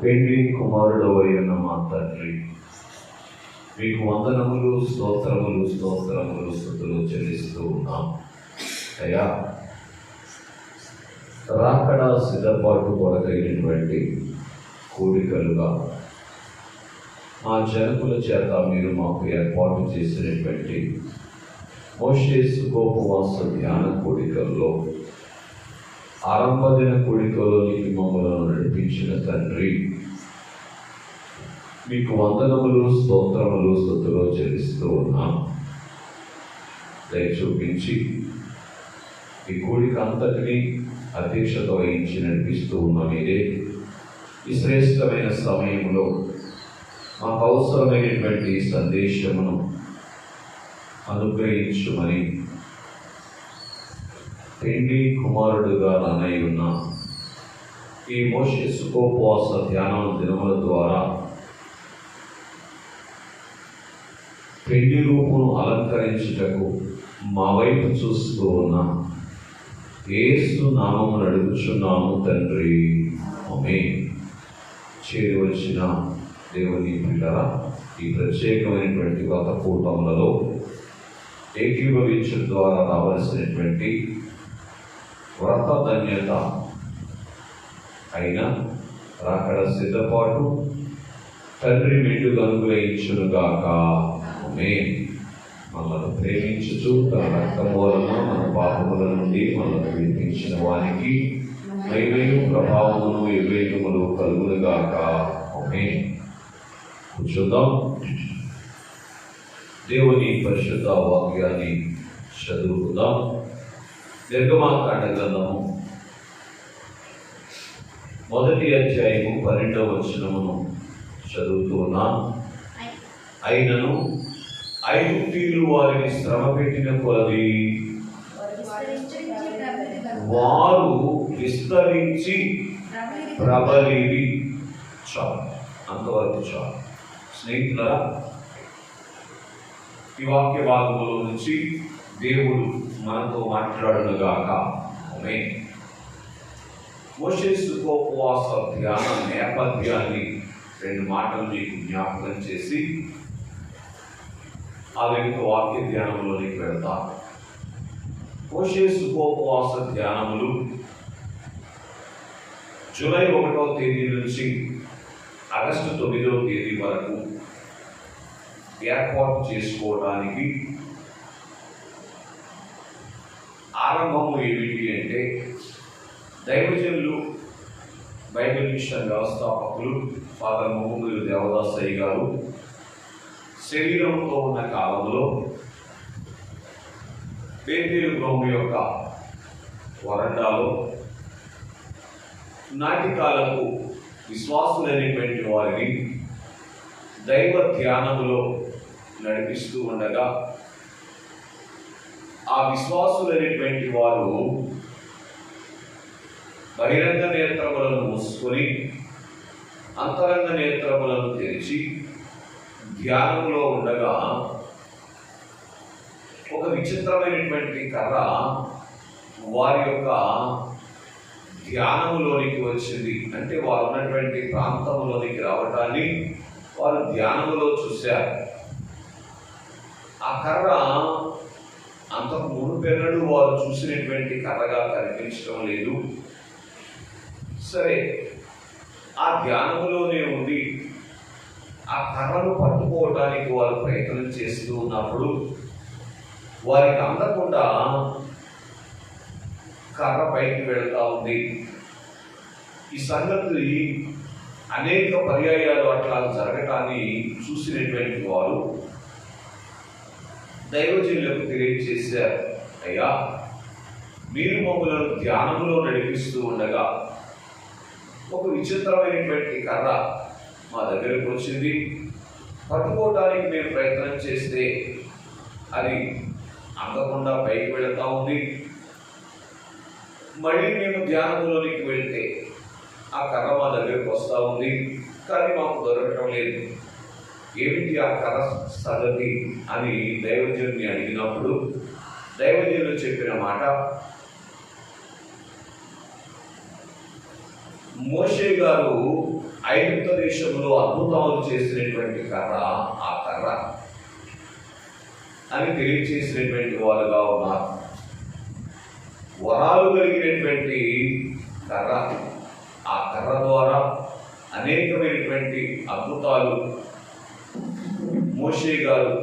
పెండ్లి కుమారుడవైన మా తండ్రి, మీకు వందనములు, స్తోత్రములు, స్తోత్రములు, స్తుతులు చెల్లిస్తూ ఉన్నాం. అయ్యా, రాకడ సిద్ధపాటు కొరకైనటువంటి కోరికలుగా మా జనకుల చేత మీరు మాకు ఏర్పాటు చేసినటువంటి మోషే సుఖోపవాస ధ్యాన కోరికల్లో ఆరంభ దిన కోరికలోనికి మమ్మల్ని నడిపించిన తండ్రి, మీకు వందనములు, స్తోత్రములు, స్తుతులు చెల్లిస్తూ ఉన్నాం. దయ చూపించి ఈ కోరిక అంతటినీ అధ్యక్షత వహించి నడిపిస్తూ ఉన్న మీరే ఈ శ్రేష్టమైన సమయంలో మాకు అవసరమైనటువంటి సందేశమును అనుగ్రహించుమని పెండ్లి కుమారుడుగా నన్నై ఉన్న ఈ మోషే సుఖోపవాస ధ్యానం దినముల ద్వారా పెండ్లి రూపును అలంకరించుటకు మా వైపు చూస్తూ ఉన్న యేసు నామమును అడుగుచున్నాము తండ్రి, ఆమేన్. చేరి వచ్చిన దేవుని పిల్లరా, ఈ ప్రత్యేకమైనటువంటి వ్రత కూటములలో ఏకీభవించడం ద్వారా రావలసినటువంటి వ్రత ధన్యత అయిన రాకడ సిద్ధపాటు తండ్రి మెండుగా అనుగ్రహించునుగాక, ఆమేన్. మనల్ని ప్రేమించుచు తన రక్తం వలన మన పాపముల నుండి మనల్ని విడిపించిన వారికి మహిమయు ప్రభావమును యుగయుగములు కలుగునుగాక, ఆమేన్. కూర్చుందాం. దేవుని పరిశుద్ధ వాక్యాన్ని చదువుకుందాం. నిర్గమాకాండ గ్రంథము 1వ అధ్యాయము 12వ వచనమును చదువుతూ ఉన్నాం. అయినను ఐగుప్తీయులు వారిని శ్రమ పెట్టిన కొలది వారు విస్తరించి ప్రబలివి. చాలు, అంతవరకు చాలు. స్నేహితులారా, ఈ వాక్య భాగములో నుంచి దేవుడు మనతో మాట్లాడునుగాక, ఆమేన్. మోషే సుఖోపవాస ధ్యాన నేపథ్యాన్ని 2 మాటలు మీకు జ్ఞాపకం చేసి ఆ వెనుక వాక్య ధ్యానంలోనికి వెళ్తాం. మోషే సుఖోపవాస ధ్యానములు జూలై 1వ తేదీ నుంచి ఆగస్టు 9వ తేదీ వరకు ఏర్పాటు చేసుకోవడానికి ఆరంభము ఏమిటి అంటే, దైవజనులు బైబిల్ మిషన్ వ్యవస్థాపకులు ఫాదర్ మొహమ్మద్ దేవదాసయ్య గారు శరీరంతో ఉన్న కాలంలో బేతేలు గృహం యొక్క వరండాలో నాటికాలకు విశ్వాసులైనటువంటి వారిని దైవ ధ్యానములో నడిపిస్తూ ఉండగా, ఆ విశ్వాసులైనటువంటి వారు బహిరంగ నేత్రములను మూసుకొని అంతరంగ నేత్రములను తెరిచి ధ్యానంలో ఉండగా ఒక విచిత్రమైనటువంటి కర్ర వారి యొక్క ధ్యానములోనికి వచ్చింది. అంటే వారు ఉన్నటువంటి ప్రాంతంలోనికి రావటాన్ని వారు ధ్యానములో చూశారు. ఆ కర్ర అంతకు మునుపెన్నడూ వారు చూసినటువంటి కర్రగా కనిపించడం లేదు. సరే, ఆ ధ్యానములోనే ఉంది. ఆ కర్రను పట్టుకోవటానికి వారు ప్రయత్నం చేస్తూ ఉన్నప్పుడు వారికి అందకుండా కర్ర పైకి వెళ్తా ఉంది. ఈ సంగతి అనేక పర్యాయాలు అట్లా జరగటాన్ని చూసినటువంటి వారు దైవజనులకు తెలియజేశారు, అయ్యా, మీరు మమ్మల్ని ధ్యానంలో నడిపిస్తూ ఉండగా ఒక విచిత్రమైనటువంటి కర్ర మా దగ్గరకు వచ్చింది. పట్టుకోవడానికి మేము ప్రయత్నం చేస్తే అది అందకుండా పైకి వెళుతూ ఉంది. మళ్ళీ మేము ధ్యానంలోనికి వెళ్తే ఆ కర్ర మా దగ్గరకు వస్తూ ఉంది, కానీ మాకు దొరకటం లేదు. ఏమిటి ఆ కర్ర సంగతి అని దైవజనుని అడిగినప్పుడు దైవజనులు చెప్పిన మాట, మోషే గారు ఐగుప్తు దేశంలో అద్భుతాలు చేసినటువంటి కర్ర ఆ కర్ర అని తెలియచేసినటువంటి వారుగా ఉన్నారు. వరాలు కలిగినటువంటి కర్ర, ఆ కర్ర ద్వారా అనేకమైనటువంటి అద్భుతాలు మోషే గారు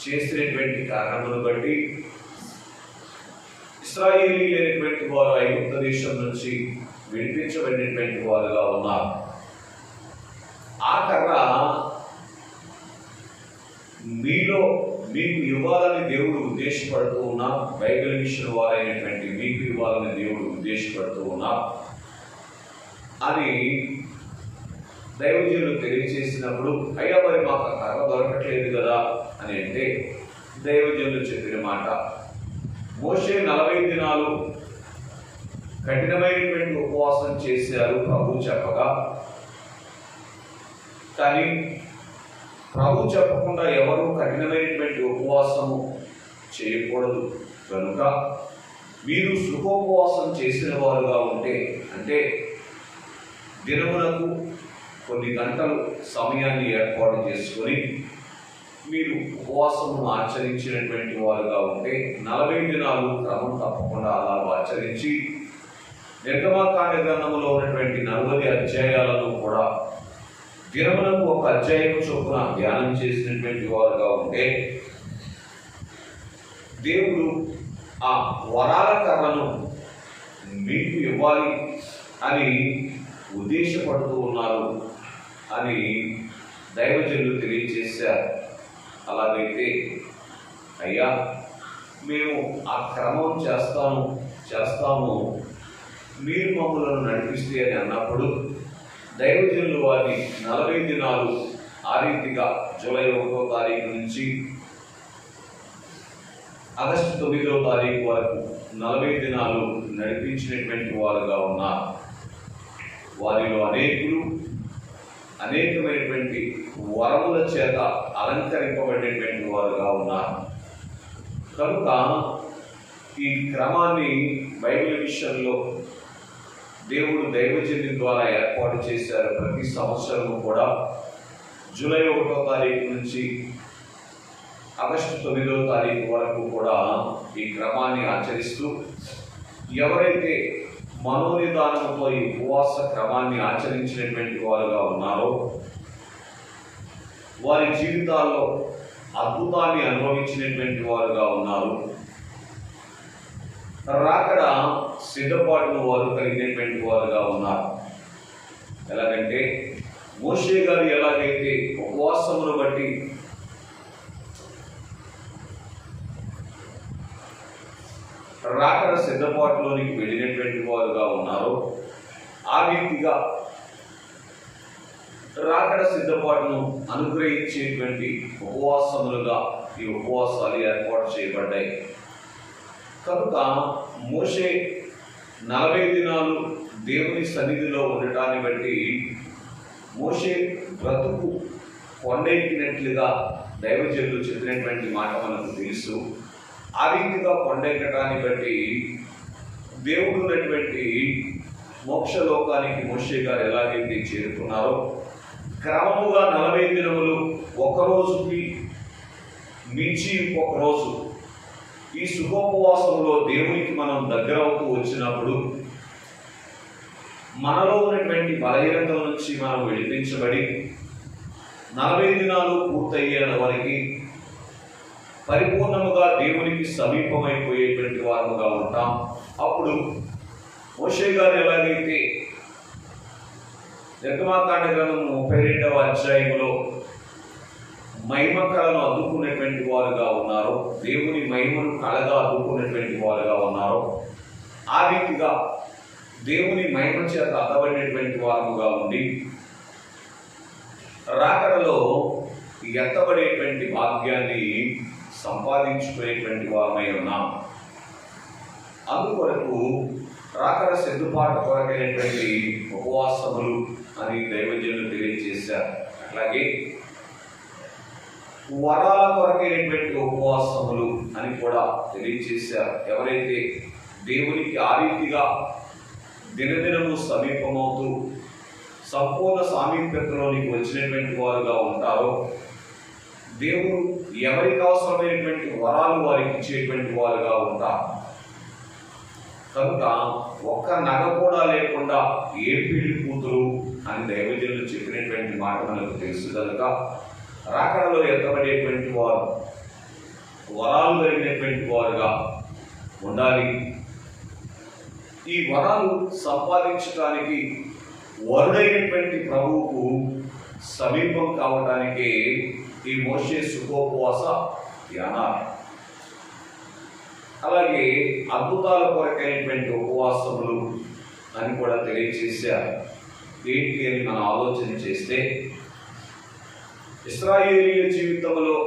చేసినటువంటి కారణమును బట్టి ఇశ్రాయేలీయులైనటువంటి వారు ఐగుప్తు దేశం నుంచి విడిపించబడినటువంటి వారుగా ఉన్నారు. ఆ కర్ర మీకు ఇవ్వాలని దేవుడు ఉద్దేశపడుతూ ఉన్నా, బైబిల్ మిషన్ వారైనటువంటి మీకు ఇవ్వాలని దేవుడు ఉద్దేశపడుతూ ఉన్నా అని దైవజనులు తెలియజేసినప్పుడు, అయ్యా మరి మాకు కర్ర దొరకట్లేదు కదా అని అంటే దైవజనులు చెప్పిన మాట, మోషే 40 దినాలు కఠినమైనటువంటి ఉపవాసం చేశారు ప్రభు చెప్పగా, కానీ ప్రభు చెప్పకుండా ఎవరు కఠినమైనటువంటి ఉపవాసము చేయకూడదు కనుక మీరు సుఖోపవాసం చేసిన వారుగా ఉంటే, అంటే దినమునకు కొన్ని గంటలు సమయాన్ని ఏర్పాటు చేసుకొని మీరు ఉపవాసమును ఆచరించినటువంటి వారుగా ఉంటే 40 దినాలు క్రమం తప్పకుండా అలా ఆచరించి నిర్గమకాండ గ్రంథంలో ఉన్నటువంటి 40 అధ్యాయాలను కూడా దినమునకు ఒక అధ్యాయం చొప్పున ధ్యానం చేసినటువంటి వారుగా ఉంటే దేవుడు ఆ వరాల కర్రను మీకు ఇవ్వాలి అని ఉద్దేశపడుతూ ఉన్నారు అని దైవజనులు తెలియజేశారు. అలాగైతే అయ్యా మేము ఆ క్రమం చేస్తాము మీరు మమ్మల్ని నడిపిస్తే అని అన్నప్పుడు దైవజనులు వారిని 40 దినాలు ఆ రీతిగా జూలై 1వ తారీఖు నుంచి ఆగస్టు 9వ తారీఖు వరకు 40 దినాలు నడిపించినటువంటి వారుగా ఉన్నారు. వారిలో అనేకమైనటువంటి వరముల చేత అలంకరింపబడినటువంటి వారుగా ఉన్నారు. కనుక ఈ క్రమాన్ని బైబిల్ విషయంలో దేవుడు దైవజనుల ద్వారా ఏర్పాటు చేశారు. ప్రతి సంవత్సరము కూడా జూలై 1వ తారీఖు నుంచి ఆగస్టు 9వ తారీఖు వరకు కూడా ఈ క్రమాన్ని ఆచరిస్తూ ఎవరైతే మనోనిదానంతో ఈ ఉపవాస క్రమాన్ని ఆచరించినటువంటి వారుగా ఉన్నారో వారి జీవితాల్లో అద్భుతాన్ని అనుభవించినటువంటి వారుగా ఉన్నారు. రాకడ సిద్ధపాటును వారు కలిగినటువంటి వారుగా ఉన్నారు. ఎలాగంటే మోషే గారు ఎలాగైతే ఉపవాసమును బట్టి రాకడ సిద్ధపాటులోనికి వెళ్ళినటువంటి వారుగా ఉన్నారో ఆ రీతిగా రాకడ సిద్ధపాటును అనుగ్రహించేటువంటి ఉపవాసములుగా ఈ ఉపవాసాలు ఏర్పాటు చేయబడ్డాయి. కనుక మోషే 40 దినాలు దేవుని సన్నిధిలో ఉండటాన్ని బట్టి మోషే బ్రతుకు కొండెక్కినట్లుగా దైవజనులు చెప్పినటువంటి మాట మనకు తెలుసు. ఆ రీతిగా కొండెక్కడాన్ని బట్టి దేవుడు ఉన్నటువంటి మోక్షలోకానికి మోషే గారు ఎలాగైతే చేరుకున్నారో క్రమముగా 40 దినములు ఒకరోజుకి మించి ఒక రోజు ఈ సుఖోపవాసంలో దేవునికి మనం దగ్గర అవుతూ వచ్చినప్పుడు మనలో ఉన్నటువంటి బలహీనతల నుంచి మనం విడిపించబడి 40 దినాలు పూర్తయ్యే వరకు పరిపూర్ణముగా దేవునికి సమీపమైపోయేటువంటి వారముగా ఉంటాం. అప్పుడు మోషే గారు ఎలాగైతే నిర్గమకాండ గ్రంథం 32వ అధ్యాయంలో మహిమ కళను అద్దుకున్నటువంటి వారుగా ఉన్నారు, దేవుని మహిమను కళగా అద్దుకున్నటువంటి వారుగా ఉన్నారు, ఆ రీతిగా దేవుని మహిమ చేత అద్దబడినటువంటి వారుగా ఉండి రాకడలో ఎత్తబడేటువంటి భాగ్యాన్ని సంపాదించుకునేటువంటి వారమై ఉన్నాం. అందుకొరకు రాకడ సిద్ధపాటు కొరకైనటువంటి ఉపవాసములు అని దైవజనులు తెలియజేశారు. అట్లాగే వరాల కొరకైనటువంటి ఉపవాసములు అని కూడా తెలియజేశారు. ఎవరైతే దేవునికి ఆ రీతిగా దినదినము సమీపమవుతూ సంపూర్ణ సామీప్యతలోనికి వచ్చినటువంటి వారుగా ఉంటారో, దేవుడు ఎవరికి అవసరమైనటువంటి వరాలు వారికి ఇచ్చేటువంటి వారుగా ఉంటారు. కనుక ఒక్క నగ కూడా లేకుండా ఏ పెళ్లి కూతురు అని దైవజనులు చెప్పినటువంటి మాట మనకు తెలుసు కనుక రాకడలో ఎత్తబడేటువంటి వారు వరాలు కలిగినటువంటి వారుగా ఉండాలి. ఈ వరాలు సంపాదించడానికి వరుడైనటువంటి ప్రభువుకు సమీపం కావడానికి ఈ మోషే సుఖోపవాస ధ్యానాలు, అలాగే అద్భుతాల కొరకైనటువంటి ఉపవాసములు అని కూడా తెలియజేశారు. ఏంటి అని మనం ఆలోచన చేస్తే, ఇశ్రాయేలీయుల జీవితంలో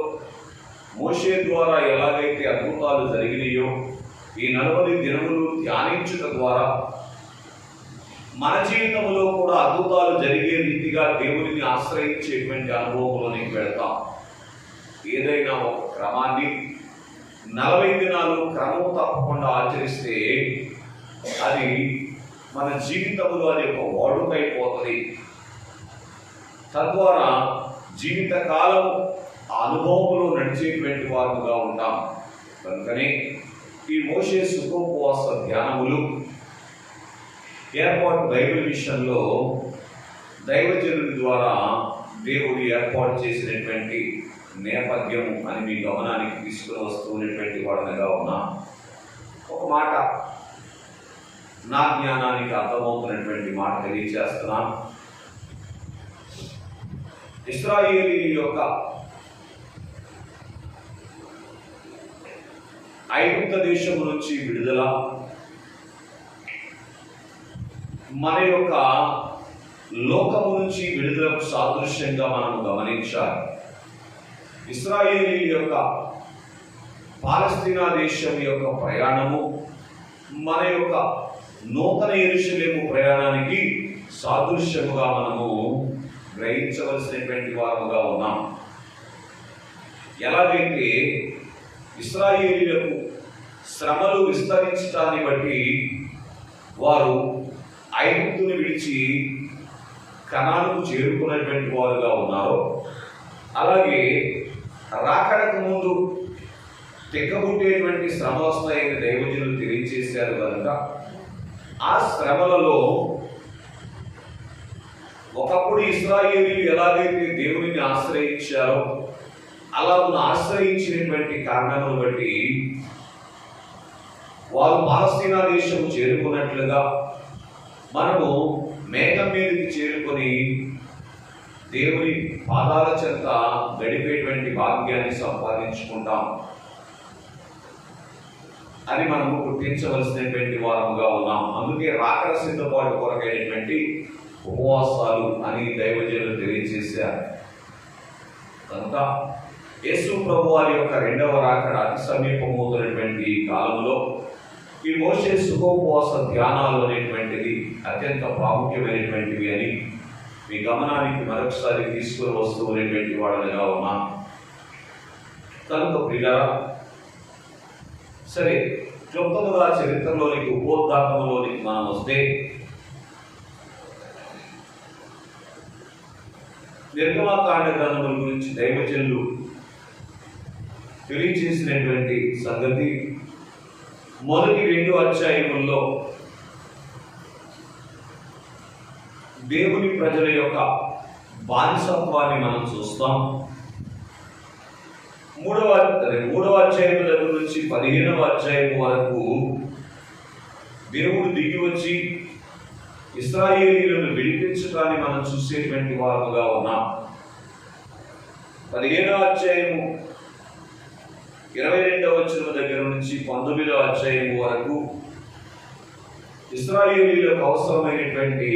మోషే ద్వారా ఎలాగైతే అద్భుతాలు జరిగినాయో, ఈ 40 దినములు ధ్యానించుట ద్వారా మన జీవితంలో కూడా అద్భుతాలు జరిగే రీతిగా దేవునిని ఆశ్రయించేటువంటి అనుభవంలోనికి వెళ్తాం. ఏదైనా ఒక క్రమాన్ని 40 దినాలు క్రమం తప్పకుండా ఆచరిస్తే అది మన జీవితంలో అది ఒక వాడుకైపోతుంది. తద్వారా జీవితకాలం అనుభవంలో నడిచేటువంటి వారుగా ఉంటాం. కనుకనే ఈ మోషే సుఖోపవాస ధ్యానములు ఏర్పాటు బైబిల్ విషయంలో దైవజనుల ద్వారా దేవుడు ఏర్పాటు చేసినటువంటి నేపథ్యం అని మీ గమనానికి తీసుకుని వస్తున్నటువంటి వాడనగా ఉన్నా. ఒక మాట నా జ్ఞానానికి అర్థమవుతున్నటువంటి మాట తెలియజేస్తున్నాను. ఇశ్రాయేలీయుల యొక్క ఐగుప్తు దేశం నుంచి విడుదల మన యొక్క లోకము నుంచి విడుదలకు సాదృశ్యంగా మనం గమనించాలి. ఇశ్రాయేలీయుల యొక్క పాలస్తీనా దేశం యొక్క ప్రయాణము మన యొక్క నూతన యెరూషలేము ప్రయాణానికి సాదృశ్యముగా మనము గ్రహించవలసినటువంటి వారముగా ఉన్నాం. ఎలాగైతే ఇశ్రాయేలీయులకు శ్రమలు విస్తరించడాన్ని బట్టి వారు ఐగుప్తుని విడిచి కనానుకు చేరుకున్నటువంటి వారుగా ఉన్నారో, అలాగే రాకడకు ముందు తెక్కబుట్టేటువంటి శ్రమ వస్తాయని దైవజనులు తెలియజేశారు కనుక ఆ శ్రమలలో ఒకప్పుడు ఇశ్రాయేలీయులు ఎలాగైతే దేవునిని ఆశ్రయించారో అలా ఆశ్రయించినటువంటి కారణమును బట్టి వారు పాలస్తీనా దేశం చేరుకున్నట్లుగా మనము మేఘం మీదకి చేరుకొని దేవుని పాదాల చెంత గడిపేటువంటి భాగ్యాన్ని సంపాదించుకుంటాం అని మనము గుర్తించవలసినటువంటి వారముగా ఉన్నాం. అందుకే రాకడ సిద్ధపాటు కొరకైనటువంటి ఉపవాసాలు అని దైవజనులు తెలియజేశారు. కనుక యేసు ప్రభు వారి యొక్క రెండవ రాకడ అతి సమీపమవుతున్నటువంటి కాలంలో ఈ మోషే సుఖోపవాస ధ్యానాలు అనేటువంటిది అత్యంత ప్రాముఖ్యమైనటువంటివి అని మీ గమనానికి మరొకసారి తీసుకుని వస్తూ ఉన్నటువంటి వాడనగా ఉన్నా. కనుక ప్రియులారా, సరే క్లుప్తముగా చరిత్రలోనికి ఉపోద్ఘాతంలోనికి మనం వస్తే, నిర్గమకాండ గ్రంథముల గురించి దైవజనులు తెలియజేసినటువంటి సంగతి మొదటి 2 అధ్యాయముల్లో దేవుని ప్రజల యొక్క బానిసత్వాన్ని మనం చూస్తాం. 3వ అధ్యాయం దగ్గర నుంచి 15వ అధ్యాయం వరకు దేవుడు దిగి వచ్చి ఇశ్రాయేలీయులను విడిపించడాన్ని మనం చూసేటువంటి వారుగా ఉన్నాం. 15వ అధ్యాయము 22వ వచనం దగ్గర నుంచి 19వ అధ్యాయం వరకు ఇశ్రాయేలీయులకు అవసరమైనటువంటి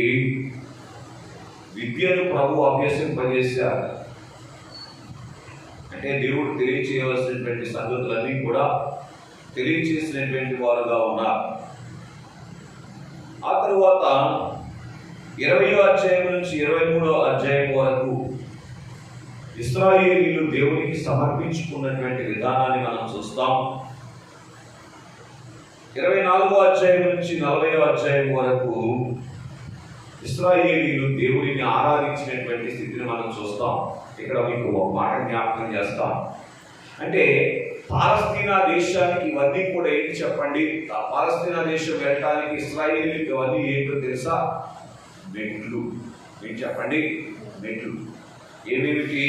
విద్యను ప్రభు అభ్యసింపజేశారు. అంటే దేవుడు తెలియచేయవలసినటువంటి సంగతులన్నీ కూడా తెలియచేసినటువంటి వారుగా ఉన్నారు. ఆ తరువాత 20వ అధ్యాయం నుంచి 23వ అధ్యాయం వరకు ఇశ్రాయేలీయులు దేవునికి సమర్పించుకున్నటువంటి విధానాన్ని మనం చూస్తాం. 24వ అధ్యాయం నుంచి 40వ అధ్యాయం వరకు ఇశ్రాయేలీయులు దేవుడిని ఆరాధించినటువంటి స్థితిని మనం చూస్తాం. ఇక్కడ మీకు ఒక మాట జ్ఞాపకం చేస్తాం. అంటే పాలస్తీనా దేశానికి ఇవన్నీ కూడా ఏంటి చెప్పండి? ఆ పాలస్తీనా దేశం వెళ్ళటానికి ఇశ్రాయేలీయులకు ఇవన్నీ ఏంటో తెలుసా? మెట్లు. ఏంటి చెప్పండి? మెట్లు. ఏమేమిటి?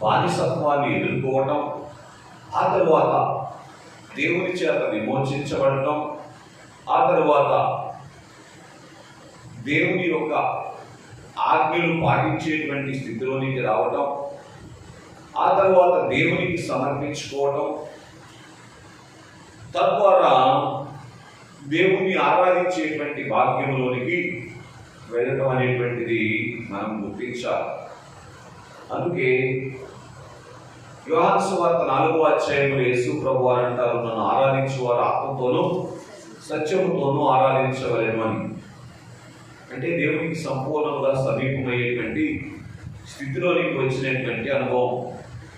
బానిసత్వాన్ని ఎదుర్కోవటం, ఆ తరువాత దేవుని చేత విమోచించబడటం, ఆ తరువాత దేవుని యొక్క ఆజ్ఞలు పాటించేటువంటి స్థితిలోనికి రావటం, ఆ తర్వాత దేవునికి సమర్పించుకోవటం, తద్వారా దేవుని ఆరాధించేటువంటి భాగ్యంలోనికి వెళ్ళటం అనేటువంటిది మనం గుర్తించాలి. అందుకే యోహాను సువార్త 4వ అధ్యాయంలో యేసు ప్రభువారు అంటారు, నన్ను ఆరాధించువారు ఆత్మతోనూ సత్యముతోనూ ఆరాధించవలెను అని. అంటే దేవునికి సంపూర్ణంగా సమీపమయ్యేటువంటి స్థితిలోనికి వచ్చినటువంటి అనుభవం.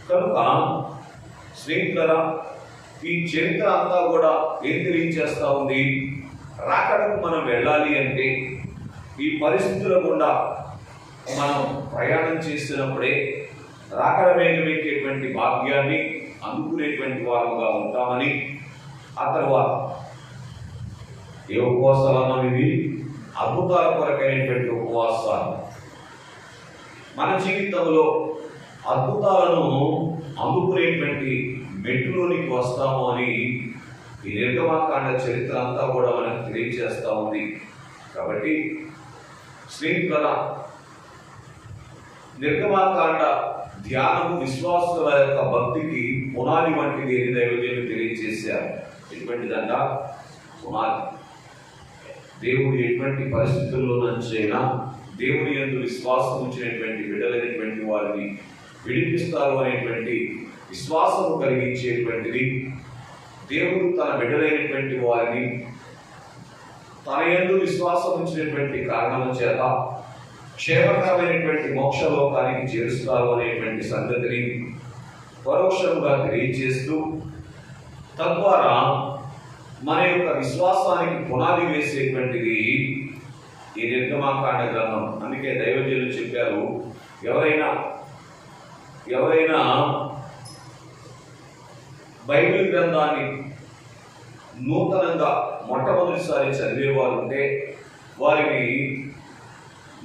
కనుక స్నేహితులరా, ఈ చరిత్ర అంతా కూడా ఏం తెలియజేస్తా ఉంది? రాకడకు మనం వెళ్ళాలి అంటే ఈ పరిస్థితుల గుండా మనం ప్రయాణం చేసినప్పుడే రాకడ వేగమేటువంటి భాగ్యాన్ని అందుకునేటువంటి వారుగా ఉంటామని, ఆ తర్వాత ఏ ఉపవాసాలన్నా ఇది అద్భుతాల కొరకైనటువంటి ఉపవాసాలు. మన జీవితంలో అద్భుతాలను అందుకునేటువంటి మెట్టులోనికి వస్తాము అని ఈ నిర్గమకాండ చరిత్ర అంతా కూడా మనకు తెలియజేస్తూ ఉంది. కాబట్టి స్నేహితుల నిర్గమకాండ ధ్యానము విశ్వాసుల యొక్క భక్తికి పునాది వంటిది అని దైవజనులు తెలియజేశారు. ఎటువంటిదంట? పునాది. దేవుడు ఎటువంటి పరిస్థితుల్లో నుంచైనా దేవుని యందు విశ్వాసం ఉంచినటువంటి బిడ్డలైనటువంటి వారిని విడిపిస్తారు అనేటువంటి విశ్వాసము కలిగించేటువంటిది. దేవుడు తన బిడ్డలైనటువంటి వారిని తన యందు విశ్వాసం ఉంచినటువంటి కారణం చేత క్షేమకరమైనటువంటి మోక్షలోకానికి చేరుస్తారు అనేటువంటి సంగతిని పరోక్షంగా తెలియజేస్తూ, తద్వారా మన యొక్క విశ్వాసానికి పునాది వేసేటువంటిది ఈ నిర్గమకాండ గ్రంథం. అందుకే దైవజనులు చెప్పారు, ఎవరైనా బైబిల్ గ్రంథాన్ని నూతనంగా మొట్టమొదటిసారి చదివేవారు ఉంటే వారిని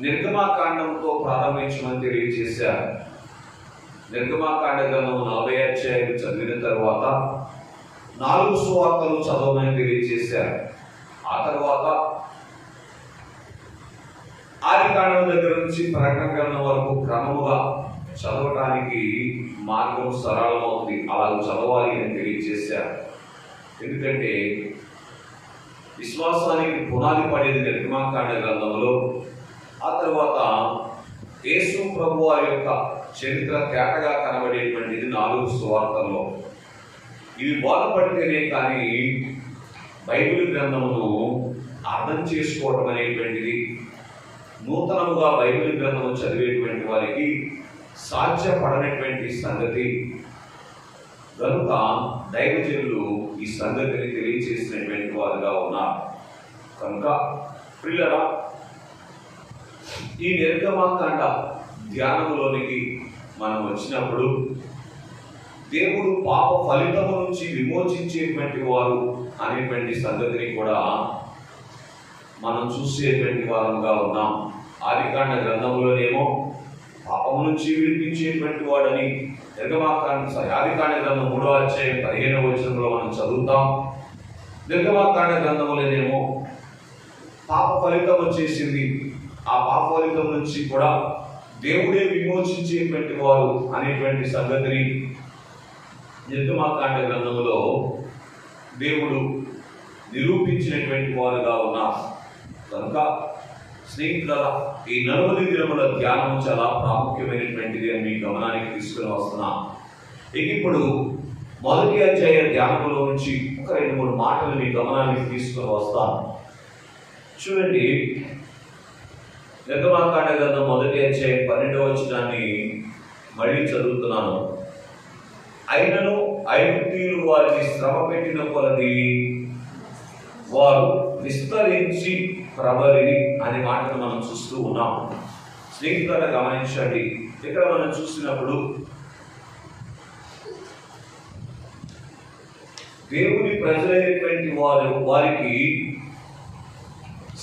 నిర్గమకాండంతో ప్రారంభించమని తెలియజేశారు. నిర్గమకాండ గ్రంథం 40 అధ్యాయాలు చదివిన తర్వాత 4 సువార్తలు చదవమని తెలియజేశారు. ఆ తర్వాత ఆదికాండం దగ్గర నుంచి ప్రకటన గ్రంథం వరకు క్రమముగా చదవటానికి మార్గం సరళమవుతుంది. అలా చదవాలి అని తెలియజేశారు. ఎందుకంటే విశ్వాసానికి పునాది పడేది నిర్గమకాండ గ్రంథంలో. ఆ తర్వాత యేసు ప్రభు వారి యొక్క చరిత్ర తేటగా కనబడేటువంటిది 4 సువార్తల్లో. ఇవి బోధపడితేనే కానీ బైబిల్ గ్రంథమును అర్థం చేసుకోవటం అనేటువంటిది, నూతనముగా బైబిల్ గ్రంథము చదివేటువంటి వారికి సాధ్యపడనటువంటి సంగతి. కనుక దైవజనులు ఈ సంగతిని తెలియజేసినటువంటి వారుగా ఉన్నారు. కనుక ప్రియులారా, ఈ నిర్గమకాండ ధ్యానములోనికి మనం వచ్చినప్పుడు దేవుడు పాప ఫలితము నుంచి విమోచించేటువంటి వారు అనేటువంటి సంగతిని కూడా మనం చూసేటువంటి వారంగా ఉన్నాం. ఆదికాండ గ్రంథంలోనేమో పాపము నుంచి విడిపించేటువంటి వాడని ఆదికాండ గ్రంథం 3వ అధ్యాయం 15వ వచనంలో మనం చదువుతాం. నిర్గమకాండ గ్రంథంలోనేమో పాప ఫలితం వచ్చేసింది, ఆ పాప ఫలితం నుంచి కూడా దేవుడే విమోచించేటువంటి వారు అనేటువంటి సంగతిని నిర్గమకాండ గ్రంథంలో దేవుడు నిరూపించినటువంటి వారుగా ఉన్నారు. కనుక స్నేహితులారా, ఈ 40 దినముల ధ్యానం చాలా ప్రాముఖ్యమైనటువంటిది అని మీ గమనానికి తీసుకుని వస్తున్నా. ఇప్పుడు 1వ అధ్యాయ ధ్యానంలో నుంచి ఒక 2-3 మాటలు మీ గమనానికి తీసుకుని వస్తాను. చూడండి, నిర్గమకాండ గ్రంథం 1వ అధ్యాయం 12వ వచనాన్ని మళ్ళీ చదువుతున్నాను. అయినను ఐగుప్తీయులు వారిని శ్రమ పెట్టిన కొలది వారు విస్తరించి ప్రబలి అనే మాటను మనం చూస్తూ ఉన్నాం. స్నేహితులను గమనించండి, ఇక్కడ మనం చూసినప్పుడు దేవుని ప్రజలైనటువంటి వారికి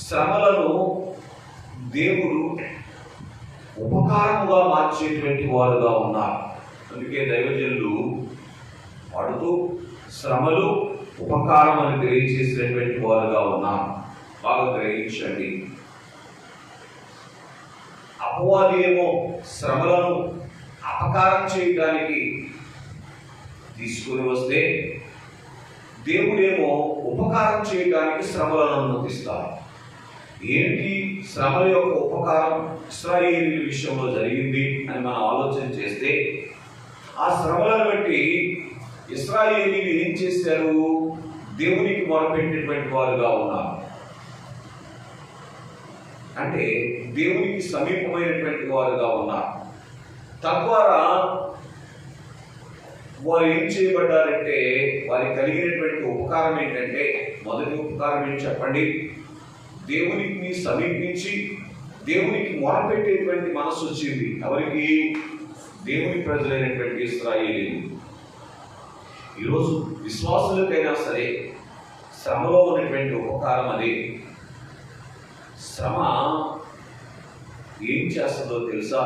శ్రమలను దేవుడు ఉపకారముగా మార్చేటువంటి వారుగా ఉన్నారు. అందుకే దైవజనులు వాడుతూ శ్రమలు ఉపకారం అని తెలియజేసినటువంటి వారుగా ఉన్నారు. బాగా గ్రహించండి. అపవాది ఏమో శ్రమలను అపకారం చేయడానికి తీసుకుని వస్తే, దేవుడేమో ఉపకారం చేయడానికి శ్రమలను అనుమతిస్తారు. ఏంటి శ్రమల యొక్క ఉపకారం ఇశ్రాయేలీయుల విషయంలో జరిగింది అని మనం ఆలోచన చేస్తే, ఆ శ్రమలను బట్టి ఇశ్రాయేలీయులు ఏం చేశారు? దేవునికి మొరపెట్టేటువంటి వారుగా ఉన్నారు. అంటే దేవునికి సమీపమైనటువంటి వారుగా ఉన్నారు. తద్వారా వారు ఏం చేయబడ్డారంటే, వారికి కలిగినటువంటి ఉపకారం ఏంటంటే, మొదటి ఉపకారం ఏంటి చెప్పండి? దేవునికి సమీపించి దేవునికి మొరపెట్టేటువంటి మనసు వచ్చింది. ఎవరికి? దేవుని ప్రజలైనటువంటి ఇశ్రాయేలీయులు. ఈరోజు విశ్వాసులకైనా సరే శ్రమలో ఉన్నటువంటి ఉపకారం అదే. శ్రమ ఏం చేస్తుందో తెలుసా?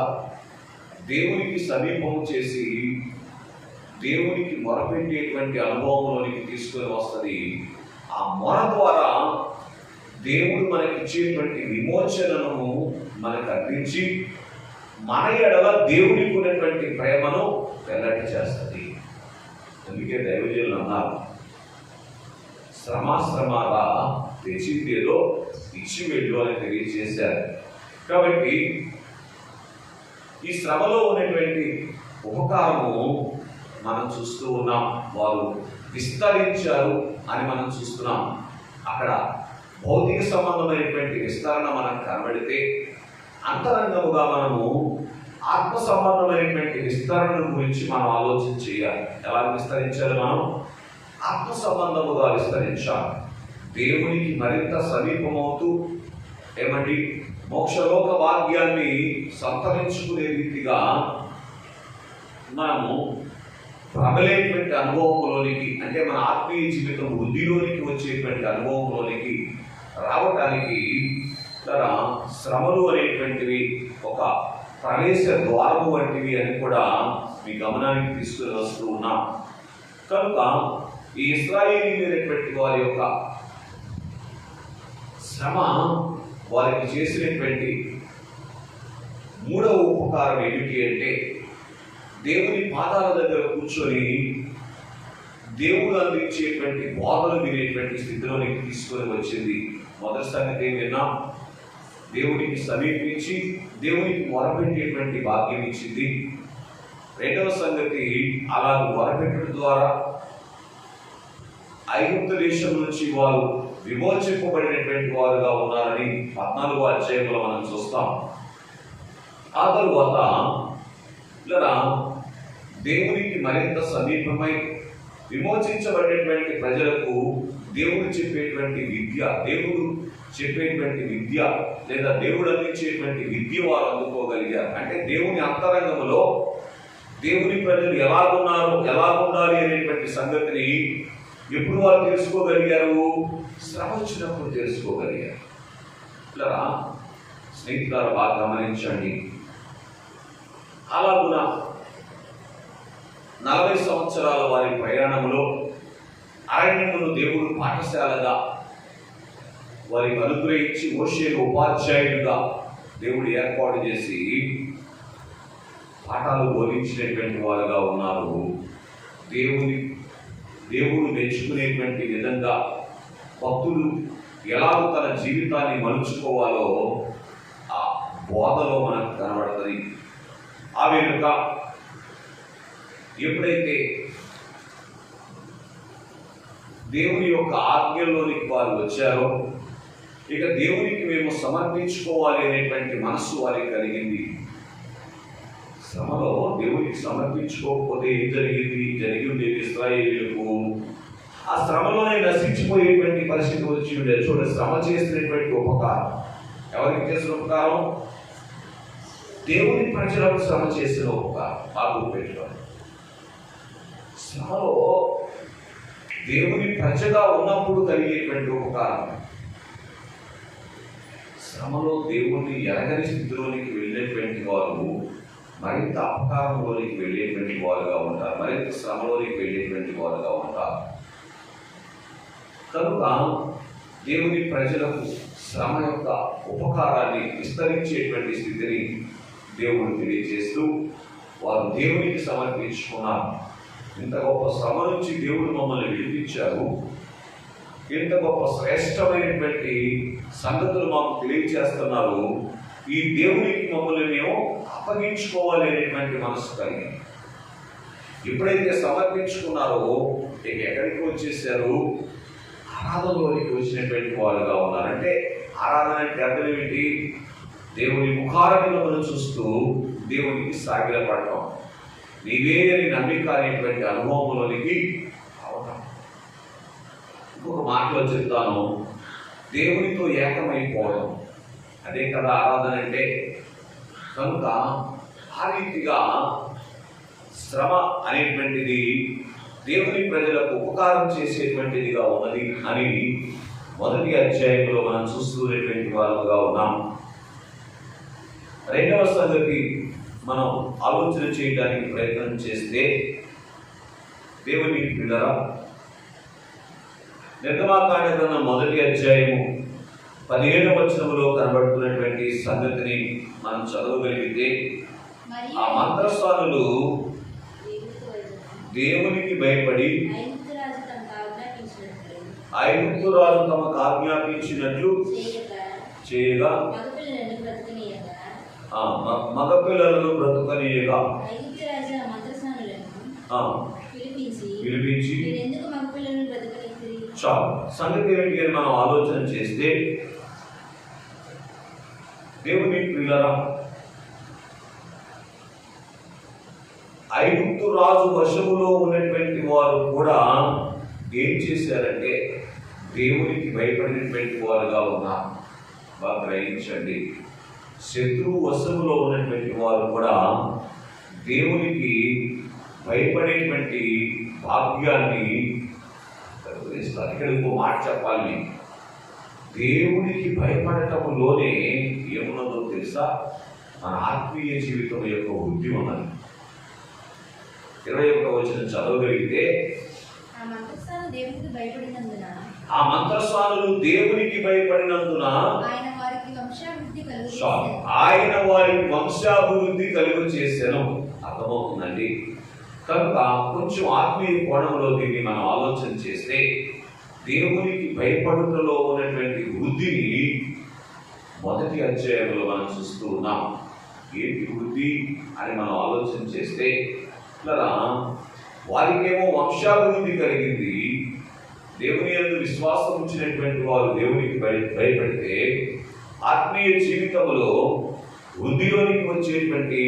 దేవునికి సమీపం చేసి దేవునికి మొరపెట్టేటువంటి అనుభవంలోనికి తీసుకొని వస్తుంది. ఆ మొర ద్వారా దేవుడు మనకి ఇచ్చేటువంటి విమోచనను మనకు అందించి మన ఎడల దేవునికి ఉన్నటువంటి ప్రేమను వెల్లడి చేస్తుంది. అందుకే దైవజనులు అన్నారు, శ్రమాశ్రమారా తెచ్చిందేదో ఇచ్చి వెళ్ళు అని తెలియజేశారు. కాబట్టి ఈ శ్రమలో ఉన్నటువంటి ఉపకారము మనం చూస్తూ ఉన్నాం. వారు విస్తరించారు అని మనం చూస్తున్నాం. అక్కడ భౌతిక సంబంధమైనటువంటి విస్తరణ మనకు కనబడితే, అంతరంగముగా మనము ఆత్మ సంబంధమైనటువంటి విస్తరణ గురించి మనం ఆలోచన చేయాలి. ఎలా విస్తరించాలి? మనం ఆత్మ సంబంధముగా విస్తరించాలి. దేవునికి మరింత సమీపమవుతూ ఏమండి మోక్షలోక భాగ్యాన్ని సంతరించుకునే రీతిగా మనము ప్రబలేటువంటి అనుభవంలోనికి, అంటే మన ఆత్మీయ జీవితం వృద్ధిలోనికి వచ్చేటువంటి అనుభవంలోనికి రావటానికి శ్రమలు అనేటువంటివి ఒక ప్రవేశ ద్వారము వంటివి అని కూడా మీ గమనానికి తీసుకుని వస్తూ ఉన్నాం. కనుక ఈ ఇశ్రాయేలీయులైనటువంటి వారి యొక్క శ్రమ వారికి చేసినటువంటి మూడవ ఉపకారం ఏమిటి అంటే, దేవుని పాదాల దగ్గర కూర్చొని దేవుడు అందించేటువంటి బోధలు వినేటువంటి స్థితిలోనికి తీసుకొని వచ్చింది. మొదటి సంగతి ఏం విన్నాం? దేవునికి సమీపించి దేవునికి మొరపెట్టేటువంటి భాగ్యం ఇచ్చింది. రెండవ సంగతి, అలా మొరపెట్టడం ద్వారా ఐగుప్తు దేశం నుంచి వారు విమోచింపబడినటువంటి వారుగా ఉన్నారని 14వ అధ్యాయంలో మనం చూస్తాం. ఆ తరువాత దేవునికి మరింత సమీపమై విమోచించబడినటువంటి ప్రజలకు దేవుడు చెప్పేటువంటి విద్య లేదా దేవుడు అందించేటువంటి విద్య వారు అందుకోగలిగారు. అంటే దేవుని అంతరంగంలో దేవుని ప్రజలు ఎలాగుండాలి అనేటువంటి సంగతిని ఎప్పుడు వారు తెలుసుకోగలిగారు? శ్రమ వచ్చినప్పుడు తెలుసుకోగలిగారు. స్నేహితులారా బాగా గమనించండి. అలాగున 40 సంవత్సరాల వారి ప్రయాణంలో అరణ్యమును దేవుడు పాఠశాలగా వారికి అనుగ్రహించి మోషేను ఉపాధ్యాయులుగా దేవుడు ఏర్పాటు చేసి పాఠాలు బోధించినటువంటి వారుగా ఉన్నారు. దేవుడు మెచ్చుకునేటువంటి విధంగా భక్తులు ఎలాగో తన జీవితాన్ని మలుచుకోవాలో ఆ బోధలో మనకు కనబడుతుంది. ఆ వెనుక ఎప్పుడైతే దేవుని యొక్క ఆజ్ఞల్లోనికి వారు వచ్చారో, ఇక దేవునికి మేము సమర్పించుకోవాలి అనేటువంటి మనస్సు వారికి కలిగింది. శ్రమలో దేవునికి సమర్పించుకోకపోతే ఏం జరిగింది? జరిగి ఉండేది ఇశ్రాయేలీయులకు ఆ శ్రమలోనే నశించిపోయేటువంటి పరిస్థితి వచ్చి ఉండేది. చూడండి, శ్రమ చేసినటువంటి ఉపకారం ఎవరికి చేసిన ఉపకారం? దేవుని ప్రజలకు శ్రమ చేసిన ఉపకారం. బాగు పెట్టుకోండి. శ్రమలో దేవుని ప్రజగా ఉన్నప్పుడు కలిగేటువంటి ఉపకారం. శ్రమలో దేవుణ్ణి ఎరగని స్థితిలోనికి వెళ్ళేటువంటి వారు మరింత అపకారంలోనికి వెళ్ళేటువంటి వారుగా ఉంటారు, మరింత శ్రమలోనికి వెళ్ళేటువంటి వారుగా ఉంటారు. కనుక దేవుని ప్రజలకు శ్రమ యొక్క ఉపకారాన్ని విస్తరించేటువంటి స్థితిని దేవుడు తెలియజేస్తూ వారు దేవునికి సమర్పించుకున్నారు. ఇంత గొప్ప శ్రమ నుంచి దేవుడు మమ్మల్ని విడిపించారు, ఇంత గొప్ప శ్రేష్టమైనటువంటి సంగతులు మాకు తెలియజేస్తున్నారు, ఈ దేవునికి మమ్మల్ని మేము అప్పగించుకోవాలి అనేటువంటి మనసు కలిగింది. ఎప్పుడైతే సమర్పించుకున్నారో ఇక ఎక్కడికి వచ్చేసారు? ఆరాధనలోనికి వచ్చినటువంటి వారుగా ఉన్నారంటే ఆరాధన అంటే అర్థం ఏమిటి? దేవుని ముఖారవిందములను చూస్తూ దేవునికి సాగిలపడటం, నీవే అని నమ్మిక అనేటువంటి అనుభవంలోనికి అవటం. ఇంకొక మాటలో చెప్తాను, దేవునితో ఏకమైపోవడం, అదే కదా ఆరాధన అంటే. కనుక ఆ రీతిగా శ్రమ అనేటువంటిది దేవుని ప్రజలకు ఉపకారం చేసేటువంటిదిగా ఉన్నది అని మొదటి అధ్యాయంలో మనం చూస్తున్నటువంటి వారుగా ఉన్నాం. రెండవ సంగతి మనం ఆలోచన చేయడానికి ప్రయత్నం చేస్తే, దేవుని పిల్లరా, నిర్గమాకాండ గ్రంథం మొదటి అధ్యాయము 17వ వచనములో కనబడుతున్నటువంటి సంగతిని మనం చదవగలిగితే, ఆ మంత్రస్వాములు దేవునికి భయపడి ఐగుప్తు రాజు తమకు ఆజ్ఞాపించినట్లు చేయగా మగపిల్లలను బ్రతుకనీయగా పిలిపించి చాలు. సంగతి ఏమిటి అని మనం ఆలోచన చేస్తే, దేవుని పిల్లరా, ఐగుప్తు రాజు వశములో ఉన్నటువంటి వారు కూడా ఏం చేశారంటే దేవునికి భయపడినటువంటి వారుగా ఉన్నారు. బాగా గ్రహించండి, శత్రువు వశములో ఉన్నటువంటి వారు కూడా దేవునికి భయపడేటువంటి భాగ్యాన్ని కలుగజేస్తారు. ఇక్కడ ఇంకో మాట చెప్పాలి, దేవునికి భయపడటంలోనే ఏమున్నదో తెలుసా? మన ఆత్మీయ జీవితం యొక్క వృద్ధి ఉన్నది. 21వ వచనం చదవగలిగితే, ఆ మంత్రస్వాములు దేవునికి భయపడినందున ఆయన వారికి వంశాభివృద్ధి కలుగు చేశాను. అర్థమవుతుందండి. కనుక కొంచెం ఆత్మీయ కోణంలో దీన్ని మనం ఆలోచన చేస్తే, దేవునికి భయపడుటలో ఉన్నటువంటి వృద్ధిని మొదటి అధ్యాయంలో మనం చూస్తూ ఉన్నాం. ఏంటి వృద్ధి అని మనం ఆలోచన చేస్తే, వారికేమో వంశాభివృద్ధి కలిగింది. దేవుని యందు విశ్వాసం ఉంచినటువంటి వారు దేవునికి భయపడితే ఆత్మీయ జీవితంలో వృద్ధిలోనికి వచ్చేటువంటి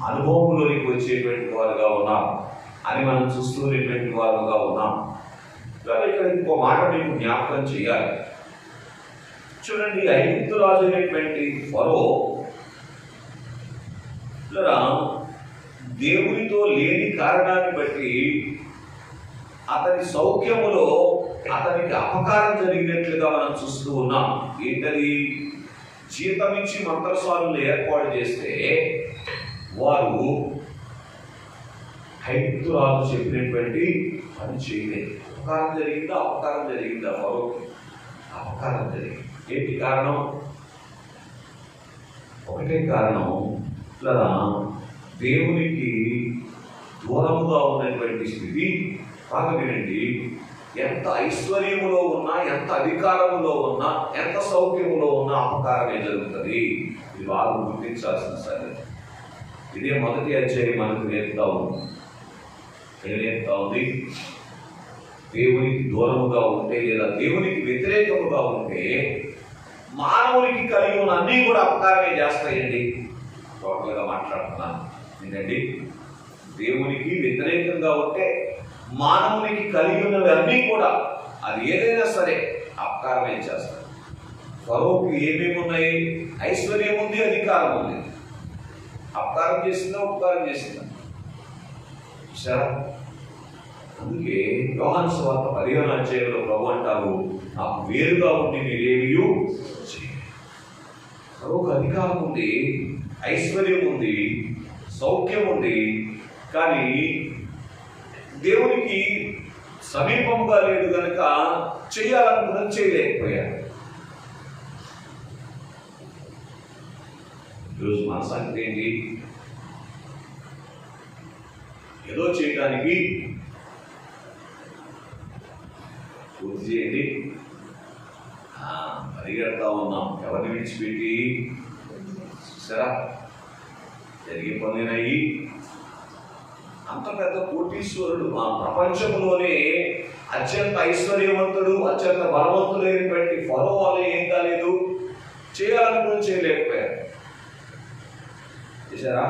అనుభవంలోనికి వచ్చేటువంటి వారుగా ఉన్నాం అని మనం చూస్తున్నటువంటి వారుగా ఉన్నాం. ఇక్కడ ఇంకో మాట మీకు జ్ఞాపకం చేయాలి. చూడండి, ఐగుప్తు రాజు అయినటువంటి ఫరో దేవునితో లేని కారణాన్ని బట్టి అతని సౌఖ్యములో అతనికి అపకారం జరిగినట్లుగా మనం చూస్తూ ఉన్నాం. ఏంటది? జీతం ఇచ్చి మంత్రస్వాములను ఏర్పాటు చేస్తే వారు ఐగుప్తు రాజు చెప్పినటువంటి పని చేయలేదు. అపకారం జరిగిందా? అపకారం జరిగిందా? ఫరోకి అపకారం జరిగింది. ఏంటి కారణం? ఒకటే కారణం, దేవునికి దూరముగా ఉన్నటువంటి స్థితి. బాగా వినండి, ఎంత ఐశ్వర్యములో ఉన్నా, ఎంత అధికారములో ఉన్నా, ఎంత సౌఖ్యములో ఉన్నా అపకారమే జరుగుతుంది. ఇది బాగా గుర్తించాల్సిన సంగతి. ఇదే మొదటి అధ్యాయం మనకు నేర్పుతా ఉంది. ఏం నేర్పుతా ఉంది? దేవునికి దూరముగా ఉంటే లేదా దేవునికి వ్యతిరేకముగా ఉంటే మానవునికి కలిగి ఉన్న అన్నీ కూడా అపకారమే చేస్తాయండి. టోటల్గా మాట్లాడుతున్నాను ఏంటండి, దేవునికి వ్యతిరేకంగా ఉంటే మానవునికి కలిగి ఉన్నవి అన్నీ కూడా, అది ఏదైనా సరే అపకారమే చేస్తాడు. ఫరోకు ఏమేమి ఉన్నాయి? ఐశ్వర్యం ఉంది, అధికారం ఉంది. అపకారం చేసిందా, ఉపకారం చేసిందా? సరే, అందుకే యోహాను సువార్త 15వ అధ్యాయంలో ప్రభు అంటారు, నాకు వేరుగా ఉండి మీరేమీ చేయలేదు. ఫరోకు అధికారం ఉంది, ఐశ్వర్యం ఉంది, సౌఖ్యం ఉంది, కానీ దేవునికి సమీపంగా లేదు కనుక చేయాలనుకున్నది చేయలేకపోయాడు. ఈరోజు మన సంగతి ఏంటి? ఏదో చేయడానికి పూర్తి చేయండి, పరిగెడతా ఉన్నాం. ఎవరిని విడిచిపెట్టి? సరే, జరిగే పనులయ్యి అంత పెద్ద కోటీశ్వరుడు, ఆ ప్రపంచంలోనే అత్యంత ఐశ్వర్యవంతుడు, అత్యంత బలవంతుడైనటువంటి ఫరో వల్ల ఏం కాలేదు, చేయాలనుకుని చేయలేకపోయారు. చేశారా?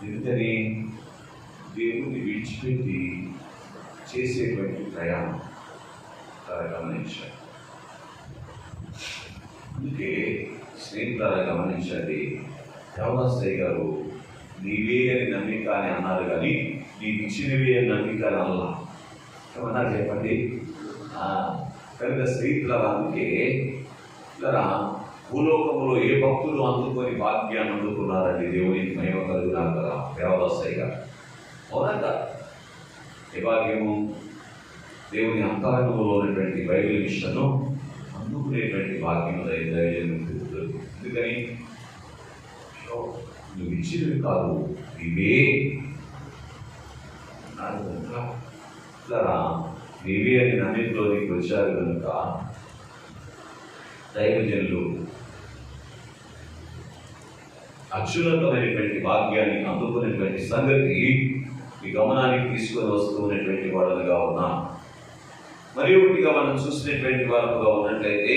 ఎందుకని? దేవుని విడిచిపెట్టి చేసేటువంటి ప్రయాణం గమనించాలి. అందుకే స్నేహితులారా గమనించండి, దేవదాసయ్య గారు నీవే అని నమ్మిక అని అన్నారు, కానీ నీకు ఇచ్చినవే అని నమ్మిక అని అన్నా. ఏమన్నా చెప్పండి. కనుక స్నేహితులారా, అందుకే ఇలా భూలోకంలో ఏ భక్తులు అందుకొని భాగ్యాన్ని అందుకున్నారండి? దేవునికి మహిమ కలుగున్నారు కదా దేవదాసయ్య గారు. అవునంట. ఏ భాగ్యము? దేవుని అంతరంగంలో ఉన్నటువంటి బైబిల్ మిషన్ను అందుకునేటువంటి భాగ్యం దైవజనుడు. ఎందుకని? నువ్వు ఇచ్చినవి కాదు, ఇవే ఇవే అని నమ్మికలోనికి వచ్చారు కనుక దైవజనులు అత్యున్నతమైనటువంటి భాగ్యాన్ని అందుకునేటువంటి సంగతి ఈ గమనానికి తీసుకొని వస్తూ ఉన్నటువంటి వాడులుగా ఉన్నా. మరి ఒకటిగా మనం చూసినటువంటి వారుగా ఉన్నట్లయితే